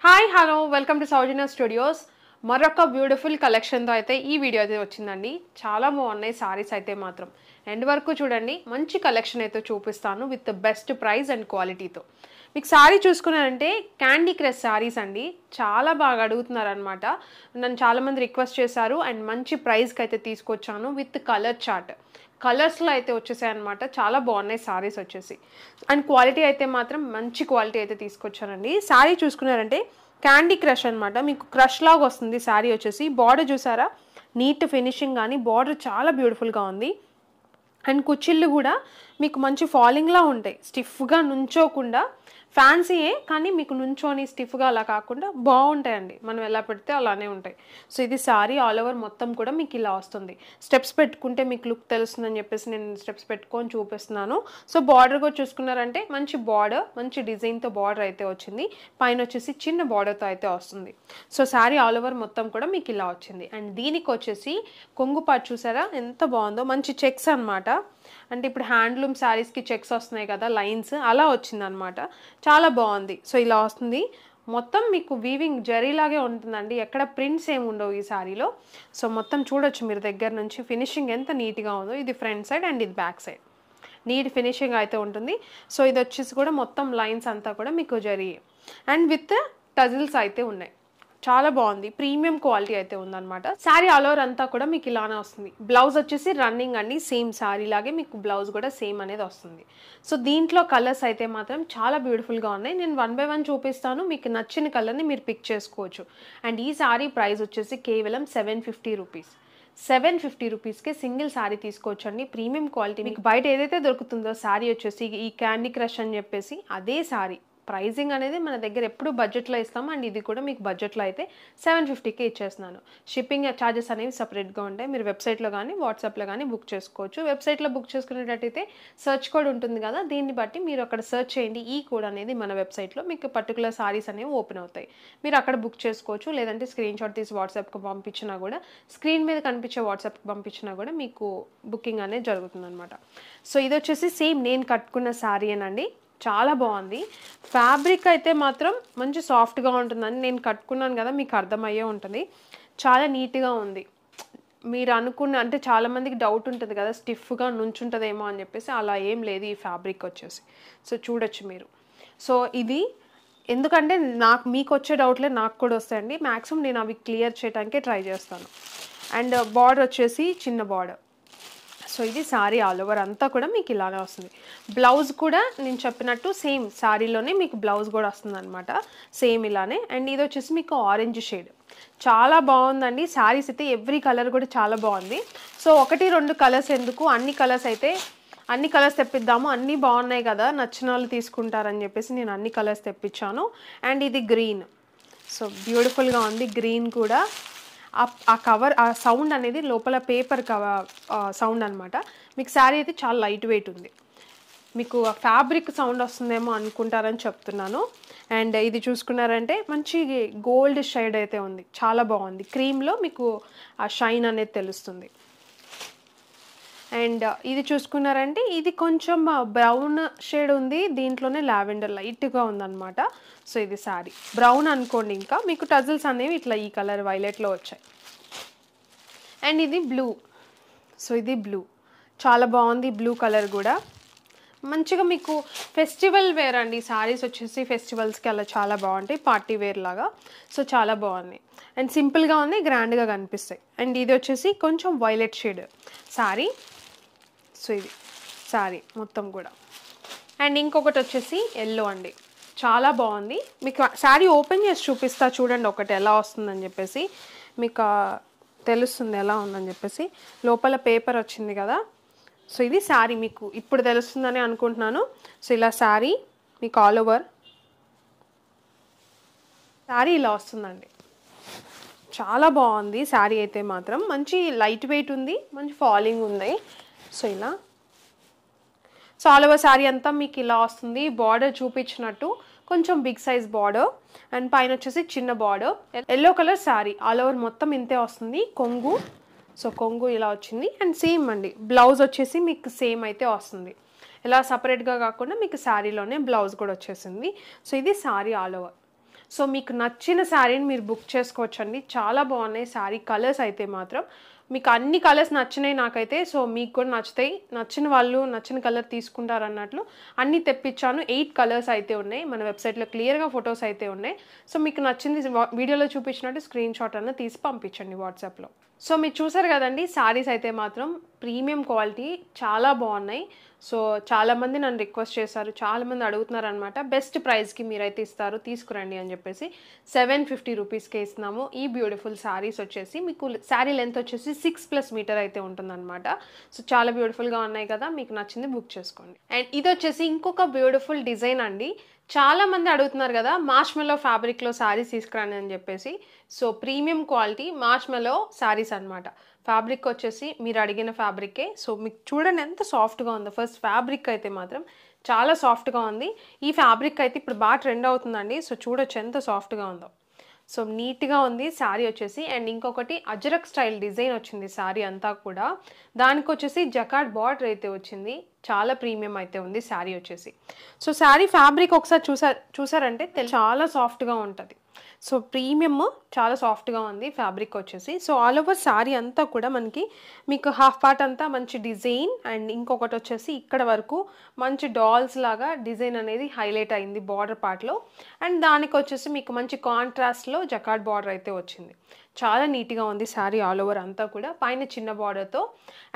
Hi hello welcome to Soujanya studios. మరొక beautiful కలెక్షన్తో అయితే ఈ వీడియో అయితే వచ్చిందండి. చాలా బాగున్నాయి సారీస్ అయితే మాత్రం. ఎండ్ వరకు చూడండి, మంచి కలెక్షన్ అయితే చూపిస్తాను విత్ బెస్ట్ ప్రైస్ అండ్ క్వాలిటీతో. మీకు సారీ చూసుకున్నారంటే క్యాండీ క్రష్ సారీస్ అండి, చాలా బాగా అడుగుతున్నారనమాట. నన్ను చాలామంది రిక్వెస్ట్ చేశారు అండ్ మంచి ప్రైస్కి అయితే తీసుకొచ్చాను విత్ కలర్ చార్ట్. కలర్స్లో అయితే వచ్చేసాయి అనమాట. చాలా బాగున్నాయి సారీస్ వచ్చేసి. అండ్ క్వాలిటీ అయితే మాత్రం మంచి క్వాలిటీ అయితే తీసుకొచ్చానండి. సారీ చూసుకున్నారంటే క్యాండీ క్రష్ అనమాట, మీకు క్రష్ లాగా వస్తుంది సారీ వచ్చేసి. బార్డర్ చూసారా, నీట్ ఫినిషింగ్ కానీ బార్డర్ చాలా బ్యూటిఫుల్గా ఉంది. అండ్ కుచ్చిళ్ళు కూడా మీకు మంచి ఫాలింగ్లా ఉంటాయి, స్టిఫ్గా నుంచోకుండా. ఫ్యాన్సీయే కానీ మీకు నుంచోని స్టిఫ్గా అలా కాకుండా బాగుంటాయండి. మనం ఎలా పెడితే అలానే ఉంటాయి. సో ఇది సారీ ఆల్ ఓవర్ మొత్తం కూడా మీకు ఇలా వస్తుంది. స్టెప్స్ పెట్టుకుంటే మీకు లుక్ తెలుస్తుందని చెప్పేసి నేను స్టెప్స్ పెట్టుకొని చూపిస్తున్నాను. సో బార్డర్ కూడా చూసుకున్నారంటే మంచి బార్డర్, మంచి డిజైన్తో బార్డర్ అయితే వచ్చింది. పైన వచ్చేసి చిన్న బార్డర్తో అయితే వస్తుంది. సో సారీ ఆల్ ఓవర్ మొత్తం కూడా మీకు ఇలా వచ్చింది. అండ్ దీనికి వచ్చేసి కొంగు పార్ట్ చూసారా ఎంత బాగుందో, మంచి చెక్స్ అనమాట. అంటే ఇప్పుడు హ్యాండ్లూమ్ శారీస్కి చెక్స్ వస్తున్నాయి కదా, లైన్స్ అలా వచ్చిందనమాట. చాలా బాగుంది. సో ఇలా వస్తుంది మొత్తం, మీకు వీవింగ్ జరీలాగే ఉంటుందండి, ఎక్కడ ప్రింట్స్ ఏమి ఉండవు ఈ శారీలో. సో మొత్తం చూడొచ్చు మీరు దగ్గర నుంచి, ఫినిషింగ్ ఎంత నీట్గా ఉందో. ఇది ఫ్రంట్ సైడ్ అండ్ ఇది బ్యాక్ సైడ్, నీట్ ఫినిషింగ్ అయితే ఉంటుంది. సో ఇది వచ్చేసి కూడా మొత్తం లైన్స్ అంతా కూడా మీకు జరీ అండ్ విత్ టజిల్స్ అయితే ఉన్నాయి. చాలా బాగుంది, ప్రీమియం క్వాలిటీ అయితే ఉందన్నమాట. శారీ ఆల్ ఓవర్ అంతా కూడా మీకు ఇలానే వస్తుంది. బ్లౌజ్ వచ్చేసి రన్నింగ్ అండి, సేమ్ శారీ లాగే మీకు బ్లౌజ్ కూడా సేమ్ అనేది వస్తుంది. సో దీంట్లో కలర్స్ అయితే మాత్రం చాలా బ్యూటిఫుల్గా ఉన్నాయి. నేను 1 by 1 చూపిస్తాను, మీకు నచ్చిన కలర్ని మీరు పిక్ చేసుకోవచ్చు. అండ్ ఈ శారీ ప్రైస్ వచ్చేసి కేవలం 750 రూపీస్. 750 రూపీస్కే సింగిల్ శారీ తీసుకోవచ్చు అండి. ప్రీమియం క్వాలిటీ, మీకు బయట ఏదైతే దొరుకుతుందో శారీ వచ్చేసి ఈ క్యాండీ క్రష్ అని చెప్పేసి అదే శారీ. ప్రైజింగ్ అనేది మన దగ్గర ఎప్పుడు బడ్జెట్లో ఇస్తాము. అండ్ ఇది కూడా మీకు బడ్జెట్లో అయితే 750కే ఇచ్చేస్తున్నాను. షిప్పింగ్ ఛార్జెస్ అనేవి సపరేట్గా ఉంటాయి. మీరు వెబ్సైట్లో కానీ వాట్సాప్లో కానీ బుక్ చేసుకోవచ్చు. వెబ్సైట్లో బుక్ చేసుకునేటట్టయితే సెర్చ్ కోడ్ ఉంటుంది కదా, దీన్ని బట్టి మీరు అక్కడ సెర్చ్ చేయండి. ఈ కోడ్ అనేది మన వెబ్సైట్లో మీకు పర్టికులర్ సారీస్ అనేవి ఓపెన్ అవుతాయి, మీరు అక్కడ బుక్ చేసుకోవచ్చు. లేదంటే స్క్రీన్ షాట్ తీసి వాట్సాప్కి పంపించినా కూడా, స్క్రీన్ మీద కనిపించే వాట్సాప్కి పంపించినా కూడా మీకు బుకింగ్ అనేది జరుగుతుంది అనమాట. సో ఇది వచ్చేసి సేమ్ నేను కట్టుకున్న శారీ అనండి, చాలా బాగుంది. ఫ్యాబ్రిక్ అయితే మాత్రం మంచి సాఫ్ట్గా ఉంటుందని నేను కట్టుకున్నాను కదా, మీకు అర్థమయ్యే ఉంటుంది. చాలా నీట్గా ఉంది. మీరు అనుకున్న, అంటే చాలామందికి డౌట్ ఉంటుంది కదా స్టిఫ్గా నుంచుంటుందేమో అని చెప్పేసి, అలా ఏం లేదు ఈ ఫ్యాబ్రిక్ వచ్చేసి. సో చూడొచ్చు మీరు. సో ఇది ఎందుకంటే మీకు వచ్చే డౌట్లే నాకు కూడా వస్తాయండి. మ్యాక్సిమం నేను అవి క్లియర్ చేయడానికే ట్రై చేస్తాను. అండ్ బార్డర్ వచ్చేసి చిన్న బార్డర్. సో ఇది శారీ ఆల్ ఓవర్ అంతా కూడా మీకు ఇలానే వస్తుంది. బ్లౌజ్ కూడా నేను చెప్పినట్టు సేమ్ శారీలోనే మీకు బ్లౌజ్ కూడా వస్తుంది అనమాట, సేమ్ ఇలానే. అండ్ ఇది వచ్చేసి మీకు ఆరెంజ్ షేడ్, చాలా బాగుందండి. శారీస్ అయితే ఎవ్రీ కలర్ కూడా చాలా బాగుంది. సో 1-2 కలర్స్ ఎందుకు, అన్ని కలర్స్ తెప్పిద్దాము, అన్నీ బాగున్నాయి కదా, నచ్చిన వాళ్ళు తీసుకుంటారని చెప్పేసి నేను అన్ని కలర్స్ తెప్పించాను. అండ్ ఇది గ్రీన్, సో బ్యూటిఫుల్గా ఉంది గ్రీన్ కూడా. ఆ కవర్, ఆ సౌండ్ అనేది లోపల పేపర్ కవర్ సౌండ్ అనమాట. మీకు శారీ అయితే చాలా లైట్ వెయిట్ ఉంది. మీకు ఫ్యాబ్రిక్ సౌండ్ వస్తుందేమో అనుకుంటారని చెప్తున్నాను. అండ్ ఇది చూసుకున్నారంటే మంచి గోల్డ్ షేడ్ అయితే ఉంది, చాలా బాగుంది. క్రీమ్లో మీకు ఆ షైన్ అనేది తెలుస్తుంది. అండ్ ఇది చూసుకున్నారంటే ఇది కొంచెం బ్రౌన్ షేడ్ ఉంది, దీంట్లోనే లావెండర్ లైట్గా ఉందన్నమాట. సో ఇది శారీ బ్రౌన్ అనుకోండి. ఇంకా మీకు టజిల్స్ అనేవి ఇట్లా ఈ కలర్ వైలెట్లో వచ్చాయి. అండ్ ఇది బ్లూ, సో ఇది బ్లూ చాలా బాగుంది. బ్లూ కలర్ కూడా మంచిగా మీకు ఫెస్టివల్ వేర్ అండి. శారీస్ వచ్చేసి ఫెస్టివల్స్కి అలా చాలా బాగుంటాయి, పార్టీ వేర్ లాగా. సో చాలా బాగుంది అండ్ సింపుల్గా ఉంది, గ్రాండ్గా కనిపిస్తాయి. అండ్ ఇది వచ్చేసి కొంచెం వైలెట్ షేడ్ శారీ. సో ఇది శారీ మొత్తం కూడా. అండ్ ఇంకొకటి వచ్చేసి ఎల్లో అండి, చాలా బాగుంది. మీకు శారీ ఓపెన్ చేసి చూపిస్తా చూడండి ఒకటి ఎలా వస్తుందని చెప్పేసి, మీకు తెలుస్తుంది ఎలా ఉందని చెప్పేసి. లోపల పేపర్ వచ్చింది కదా. సో ఇది శారీ మీకు ఇప్పుడు తెలుస్తుందని అనుకుంటున్నాను. సో ఇలా శారీ మీకు ఆల్ ఓవర్ శారీ ఇలా వస్తుందండి, చాలా బాగుంది శారీ అయితే మాత్రం. మంచి లైట్ వెయిట్ ఉంది, మంచి ఫాలింగ్ ఉంది. సో ఇలా సో ఆల్ ఓవర్ శారీ అంతా మీకు ఇలా వస్తుంది. బార్డర్ చూపించినట్టు కొంచెం బిగ్ సైజ్ బార్డర్ అండ్ పైన వచ్చేసి చిన్న border. Yellow colour sari all over మొత్తం ఇంతే వస్తుంది. కొంగు, సో కొంగు ఇలా వచ్చింది. అండ్ సేమ్ అండి బ్లౌజ్ వచ్చేసి మీకు సేమ్ అయితే వస్తుంది, ఇలా సపరేట్గా కాకుండా మీకు శారీలోనే బ్లౌజ్ కూడా వచ్చేసింది. సో ఇది శారీ ఆల్ ఓవర్. సో మీకు నచ్చిన శారీని మీరు బుక్ చేసుకోవచ్చండి. చాలా బాగున్నాయి శారీ కలర్స్ అయితే మాత్రం. మీకు అన్ని కలర్స్ నచ్చినాయి నాకైతే. సో మీకు కూడా నచ్చుతాయి. నచ్చిన వాళ్ళు నచ్చిన కలర్ తీసుకుంటారు అన్నట్లు అన్నీ తెప్పించాను. 8 కలర్స్ అయితే ఉన్నాయి. మన వెబ్సైట్లో క్లియర్గా ఫొటోస్ అయితే ఉన్నాయి. సో మీకు నచ్చింది వీడియోలో చూపించినట్టు స్క్రీన్ షాట్ అన్న తీసి పంపించండి వాట్సాప్లో. సో మీరు చూసారు కదండి, శారీస్ అయితే మాత్రం ప్రీమియం క్వాలిటీ చాలా బాగున్నాయి. సో చాలామంది నన్ను రిక్వెస్ట్ చేశారు, చాలామంది అడుగుతున్నారు అనమాట, బెస్ట్ ప్రైస్కి మీరైతే ఇస్తారు తీసుకురండి అని చెప్పేసి 750 రూపీస్కే ఇస్తున్నాము. ఈ బ్యూటిఫుల్ శారీస్ వచ్చేసి మీకు శారీ లెంత్ వచ్చేసి 6+ మీటర్ అయితే ఉంటుందన్నమాట. సో చాలా బ్యూటిఫుల్గా ఉన్నాయి కదా, మీకు నచ్చింది బుక్ చేసుకోండి. అండ్ ఇది వచ్చేసి ఇంకొక బ్యూటిఫుల్ డిజైన్ అండి. చాలా మంది అడుగుతున్నారు కదా మార్ష్మెల్లో ఫ్యాబ్రిక్లో శారీస్ తీసుకురండి అని చెప్పేసి. సో ప్రీమియం క్వాలిటీ మార్ష్మెల్లో శారీస్ అనమాట. ఫ్యాబ్రిక్ వచ్చేసి మీరు అడిగిన ఫ్యాబ్రికే. సో మీకు చూడండి ఎంత సాఫ్ట్గా ఉందో. ఫస్ట్ ఫ్యాబ్రిక్ అయితే మాత్రం చాలా సాఫ్ట్గా ఉంది. ఈ ఫ్యాబ్రిక్ అయితే ఇప్పుడు బాగా ట్రెండ్ అవుతుందండి. సో చూడొచ్చు ఎంత సాఫ్ట్గా ఉందో. సో నీట్గా ఉంది శారీ వచ్చేసి. అండ్ ఇంకొకటి అజరక్ స్టైల్ డిజైన్ వచ్చింది శారీ అంతా కూడా. దానికి వచ్చేసి జకార్డ్ బార్డర్ అయితే వచ్చింది. చాలా ప్రీమియం అయితే ఉంది శారీ వచ్చేసి. సో శారీ ఫ్యాబ్రిక్ ఒకసారి చూసారంటే చాలా సాఫ్ట్గా ఉంటుంది. సో ప్రీమియం చాలా సాఫ్ట్గా ఉంది ఫ్యాబ్రిక్ వచ్చేసి. సో ఆల్ ఓవర్ శారీ అంతా కూడా మీకు హాఫ్ పార్ట్ అంతా మంచి డిజైన్. అండ్ ఇంకొకటి వచ్చేసి ఇక్కడ వరకు మంచి డాల్స్ లాగా డిజైన్ అనేది హైలైట్ అయింది బార్డర్ పార్ట్లో. అండ్ దానికి వచ్చేసి మీకు మంచి కాంట్రాస్ట్లో జకార్డ్ బార్డర్ అయితే వచ్చింది. చాలా నీట్గా ఉంది శారీ ఆల్ ఓవర్ అంతా కూడా, పైన చిన్న బార్డర్తో.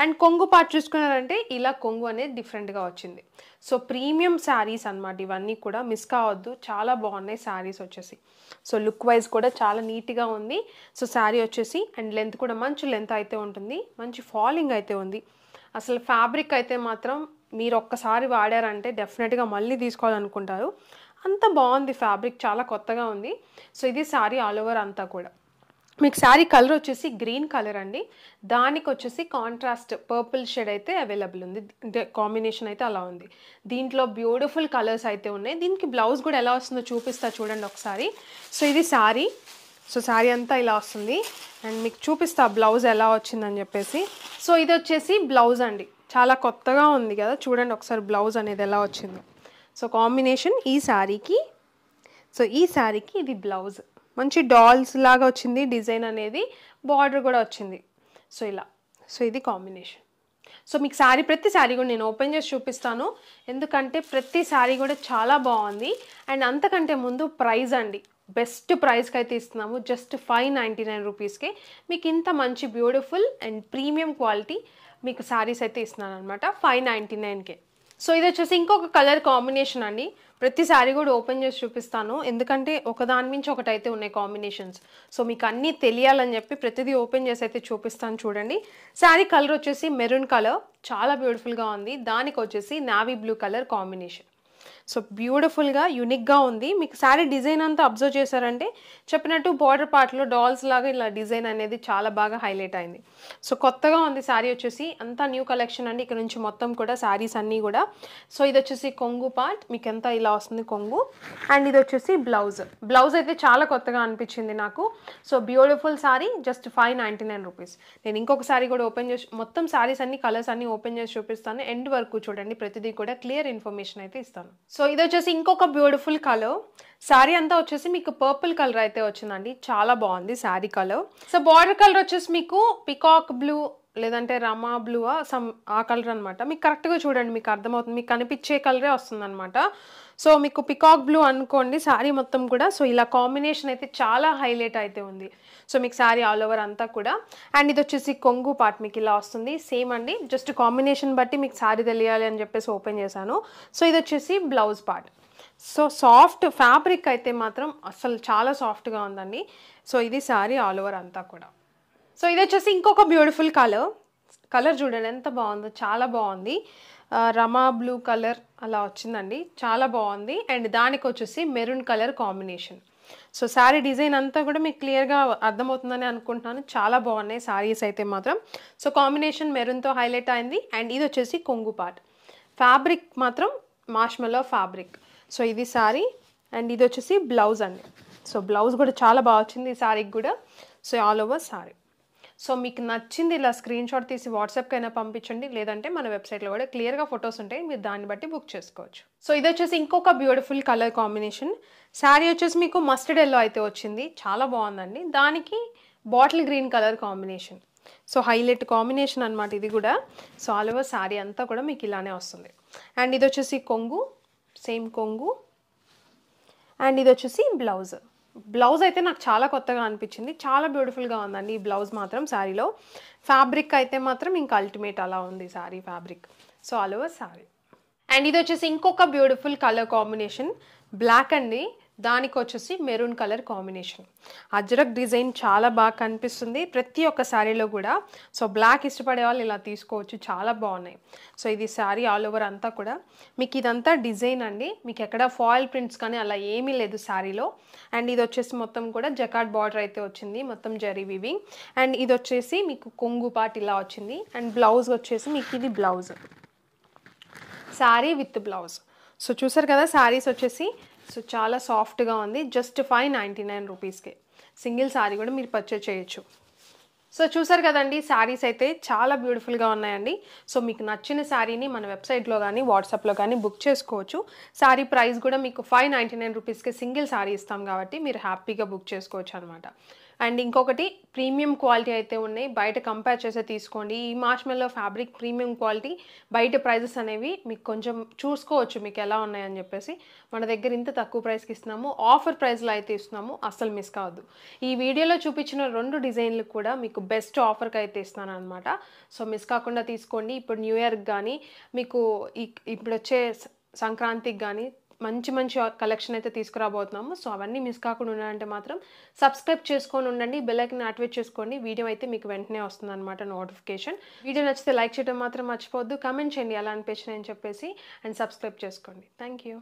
అండ్ కొంగు పార్ట్ చూసుకున్నారంటే ఇలా కొంగు అనేది డిఫరెంట్గా వచ్చింది. సో ప్రీమియం శారీస్ అన్నమాట ఇవన్నీ కూడా, మిస్ కావద్దు. చాలా బాగున్నాయి శారీస్ వచ్చేసి. సో లుక్ వైజ్ కూడా చాలా నీట్గా ఉంది. సో శారీ వచ్చేసి అండ్ లెంత్ కూడా మంచి లెంత్ అయితే ఉంటుంది. మంచి ఫాలింగ్ అయితే ఉంది. అసలు ఫ్యాబ్రిక్ అయితే మాత్రం మీరు ఒక్కసారి వాడారంటే డెఫినెట్గా మళ్ళీ తీసుకోవాలనుకుంటారు. అంత బాగుంది ఫ్యాబ్రిక్, చాలా కొత్తగా ఉంది. సో ఇది శారీ ఆల్ ఓవర్ అంతా కూడా. మీకు శారీ కలర్ వచ్చేసి గ్రీన్ కలర్ అండి. దానికి వచ్చేసి కాంట్రాస్ట్ పర్పుల్ షేడ్ అయితే అవైలబుల్ ఉంది. కాంబినేషన్ అయితే అలా ఉంది. దీంట్లో బ్యూటిఫుల్ కలర్స్ అయితే ఉన్నాయి. దీనికి బ్లౌజ్ కూడా ఎలా వస్తుందో చూపిస్తా చూడండి ఒకసారి. సో ఇది శారీ. సో శారీ అంతా ఇలా వస్తుంది. అండ్ మీకు చూపిస్తా బ్లౌజ్ ఎలా వచ్చిందని చెప్పేసి. సో ఇది వచ్చేసి బ్లౌజ్ అండి. చాలా కొత్తగా ఉంది కదా, చూడండి ఒకసారి బ్లౌజ్ అనేది ఎలా వచ్చిందో. సో కాంబినేషన్ ఈ శారీకి. సో ఈ శారీకి ఇది బ్లౌజ్. మంచి డాల్స్ లాగా వచ్చింది డిజైన్ అనేది, బార్డర్ కూడా వచ్చింది. సో ఇలా. సో ఇది కాంబినేషన్. సో మీకు శారీ ప్రతి శారీ కూడా నేను ఓపెన్ చేసి చూపిస్తాను, ఎందుకంటే ప్రతి శారీ కూడా చాలా బాగుంది. అండ్ అంతకంటే ముందు ప్రైస్ అండి, బెస్ట్ ప్రైస్కి అయితే ఇస్తున్నాము. జస్ట్ 599 రూపీస్కే మీకు ఇంత మంచి బ్యూటిఫుల్ అండ్ ప్రీమియం క్వాలిటీ మీకు శారీస్ అయితే ఇస్తున్నాను అనమాట 599కే. సో ఇది వచ్చేసి ఇంకొక కలర్ కాంబినేషన్ అండి. ప్రతి శారీ కూడా ఓపెన్ చేసి చూపిస్తాను, ఎందుకంటే ఒకదాని మించి ఒకటైతే ఉన్నాయి కాంబినేషన్స్. సో మీకు అన్నీ తెలియాలని చెప్పి ప్రతిదీ ఓపెన్ చేసి అయితే చూపిస్తాను చూడండి. శారీ కలర్ వచ్చేసి మెరూన్ కలర్, చాలా బ్యూటిఫుల్గా ఉంది. దానికి వచ్చేసి navy blue colour combination. So బ్యూటిఫుల్గా యూనిక్గా ఉంది. మీకు శారీ డిజైన్ అంతా అబ్జర్వ్ చేశారంటే చెప్పినట్టు బార్డర్ పార్ట్లో డాల్స్ లాగా ఇలా డిజైన్ అనేది చాలా బాగా హైలైట్ అయింది. సో కొత్తగా ఉంది శారీ వచ్చేసి, అంతా న్యూ కలెక్షన్ అండి. ఇక్కడ నుంచి మొత్తం కూడా శారీస్ అన్నీ కూడా. సో ఇది వచ్చేసి కొంగు పార్ట్, మీకు ఎంత ఇలా వస్తుంది కొంగు. అండ్ ఇది వచ్చేసి బ్లౌజ్. బ్లౌజ్ అయితే చాలా కొత్తగా అనిపించింది నాకు. So beautiful sari, just 599 rupees. నేను ఇంకొక శారీ కూడా ఓపెన్ చేసి మొత్తం శారీస్ అన్ని కలర్స్ అన్ని ఓపెన్ చేసి చూపిస్తాను. ఎండ్ వరకు చూడండి, ప్రతిదీ కూడా క్లియర్ ఇన్ఫర్మేషన్ అయితే ఇస్తాను. సో ఇది వచ్చేసి ఇంకొక బ్యూటిఫుల్ కలర్. శారీ అంతా వచ్చేసి మీకు పర్పుల్ కలర్ అయితే వచ్చిందండి, చాలా బాగుంది sari colour. So border colour వచ్చేసి మీకు పికాక్ బ్లూ లేదంటే రమా బ్లూ ఆ కలర్ అనమాట. మీకు కరెక్ట్గా చూడండి, మీకు అర్థమవుతుంది, మీకు కనిపించే కలరే వస్తుంది అనమాట. సో మీకు పికాక్ బ్లూ అనుకోండి శారీ మొత్తం కూడా. సో ఇలా కాంబినేషన్ అయితే చాలా హైలైట్ అయితే ఉంది. సో మీకు శారీ ఆల్ ఓవర్ అంతా కూడా. అండ్ ఇది వచ్చేసి కొంగు పార్ట్ మీకు ఇలా వస్తుంది. సేమ్ అండి, జస్ట్ కాంబినేషన్ బట్టి మీకు శారీ తెలియాలి అని చెప్పేసి ఓపెన్ చేశాను. సో ఇది వచ్చేసి blouse part. So soft fabric అయితే మాత్రం అసలు చాలా సాఫ్ట్గా ఉందండి. సో ఇది శారీ ఆల్ ఓవర్ అంతా కూడా. సో ఇది వచ్చేసి ఇంకొక బ్యూటిఫుల్ కలర్ చూడండి ఎంత బాగుందో, చాలా బాగుంది. రమా బ్లూ కలర్ అలా వచ్చిందండి, చాలా బాగుంది. అండ్ దానికి వచ్చేసి maroon colour combination. So sari design అంతా కూడా మీకు క్లియర్గా అర్థమవుతుందని అనుకుంటున్నాను. చాలా బాగున్నాయి శారీస్ అయితే మాత్రం. సో కాంబినేషన్ మెరూన్తో హైలైట్ అయింది. అండ్ ఇది వచ్చేసి కొంగు పార్ట్. ఫ్యాబ్రిక్ మాత్రం మార్ష్మెల్లో ఫ్యాబ్రిక్. సో ఇది శారీ అండ్ ఇది వచ్చేసి బ్లౌజ్ అండి. సో బ్లౌజ్ కూడా చాలా బాగా వచ్చింది ఈ శారీకి కూడా. So all over sari. So మీకు నచ్చింది ఇలా స్క్రీన్ షాట్ తీసి వాట్సాప్కైనా పంపించండి, లేదంటే మన వెబ్సైట్లో కూడా క్లియర్గా ఫొటోస్ ఉంటాయి, మీరు దాన్ని బట్టి బుక్ చేసుకోవచ్చు. సో ఇది వచ్చేసి ఇంకొక బ్యూటిఫుల్ కలర్ కాంబినేషన్. శారీ వచ్చేసి మీకు మస్టర్డ్ ఎల్లో అయితే వచ్చింది, చాలా బాగుందండి. దానికి bottle green colour combination. So highlight combination అనమాట ఇది కూడా. సో ఆల్ ఓవర్ శారీ అంతా కూడా మీకు ఇలానే వస్తుంది. అండ్ ఇది వచ్చేసి కొంగు, సేమ్ కొంగు. అండ్ ఇది వచ్చేసి బ్లౌజ్. బ్లౌజ్ అయితే నాకు చాలా కొత్తగా అనిపించింది, చాలా బ్యూటిఫుల్గా ఉందండి ఈ బ్లౌజ్ మాత్రం శారీలో. ఫ్యాబ్రిక్ అయితే మాత్రం ఇంకా అల్టిమేట్ అలా ఉంది sari fabric. So all over sari. And ఇది వచ్చేసి ఇంకొక బ్యూటిఫుల్ కలర్ కాంబినేషన్, బ్లాక్ అండి, దానికి వచ్చేసి maroon colour combination. Ajrakh design చాలా బాగా కనిపిస్తుంది ప్రతి ఒక్క శారీలో కూడా. సో బ్లాక్ ఇష్టపడే వాళ్ళు ఇలా తీసుకోవచ్చు, చాలా బాగున్నాయి. సో ఇది శారీ ఆల్ ఓవర్ అంతా కూడా మీకు ఇదంతా డిజైన్ అండి, మీకు ఎక్కడ ఫాయిల్ ప్రింట్స్ కానీ అలా ఏమీ లేదు శారీలో. అండ్ ఇది వచ్చేసి మొత్తం కూడా జకార్డ్ బార్డర్ అయితే వచ్చింది, మొత్తం జరీ వీవింగ్. అండ్ ఇది వచ్చేసి మీకు కొంగు పార్ట్ ఇలా వచ్చింది. అండ్ బ్లౌజ్ వచ్చేసి మీకు ఇది blouse, sari with blouse. So చూసారు కదా శారీస్ వచ్చేసి. సో చాలా సాఫ్ట్గా ఉంది, జస్ట్ 599 రూపీస్కే సింగిల్ శారీ కూడా మీరు పర్చేజ్ చేయొచ్చు. సో చూసారు కదండి, శారీస్ అయితే చాలా బ్యూటిఫుల్గా ఉన్నాయండి. సో మీకు నచ్చిన శారీని మన వెబ్సైట్లో కానీ వాట్సాప్లో కానీ బుక్ చేసుకోవచ్చు. శారీ ప్రైస్ కూడా మీకు 599 రూపీస్కే సింగిల్ శారీ ఇస్తాం కాబట్టి మీరు హ్యాపీగా బుక్ చేసుకోవచ్చు అనమాట. అండ్ ఇంకొకటి, ప్రీమియం క్వాలిటీ అయితే ఉన్నాయి, బయట కంపేర్ చేసే తీసుకోండి. ఈ మార్ష్మెల్లో ఫ్యాబ్రిక్ ప్రీమియం క్వాలిటీ, బయట ప్రైజెస్ అనేవి మీకు కొంచెం చూసుకోవచ్చు మీకు ఎలా ఉన్నాయని చెప్పేసి. మన దగ్గర ఇంత తక్కువ ప్రైస్కి ఇస్తున్నాము, ఆఫర్ ప్రైస్లో అయితే ఇస్తున్నాము, అస్సలు మిస్ కావద్దు. ఈ వీడియోలో చూపించిన 2 డిజైన్లు కూడా మీకు బెస్ట్ ఆఫర్కి అయితే ఇస్తున్నాను అనమాట. సో మిస్ కాకుండా తీసుకోండి. ఇప్పుడు న్యూ ఇయర్కి కానీ మీకు ఇప్పుడు వచ్చే సంక్రాంతికి కానీ మంచి మంచి కలెక్షన్ అయితే తీసుకురాబోతున్నాము. సో అవన్నీ మిస్ కాకుండా ఉండాలంటే మాత్రం సబ్స్క్రైబ్ చేసుకొని ఉండండి, బెల్ ఐకాన్ యాక్టివేట్ చేసుకోండి. వీడియో అయితే మీకు వెంటనే వస్తుంది అనమాట నోటిఫికేషన్. వీడియో నచ్చితే లైక్ చేయడం మాత్రం మర్చిపోవద్దు, కామెంట్ చేయండి ఎలా అనిపించింది అని చెప్పేసి, అండ్ సబ్స్క్రైబ్ చేసుకోండి. Thank you.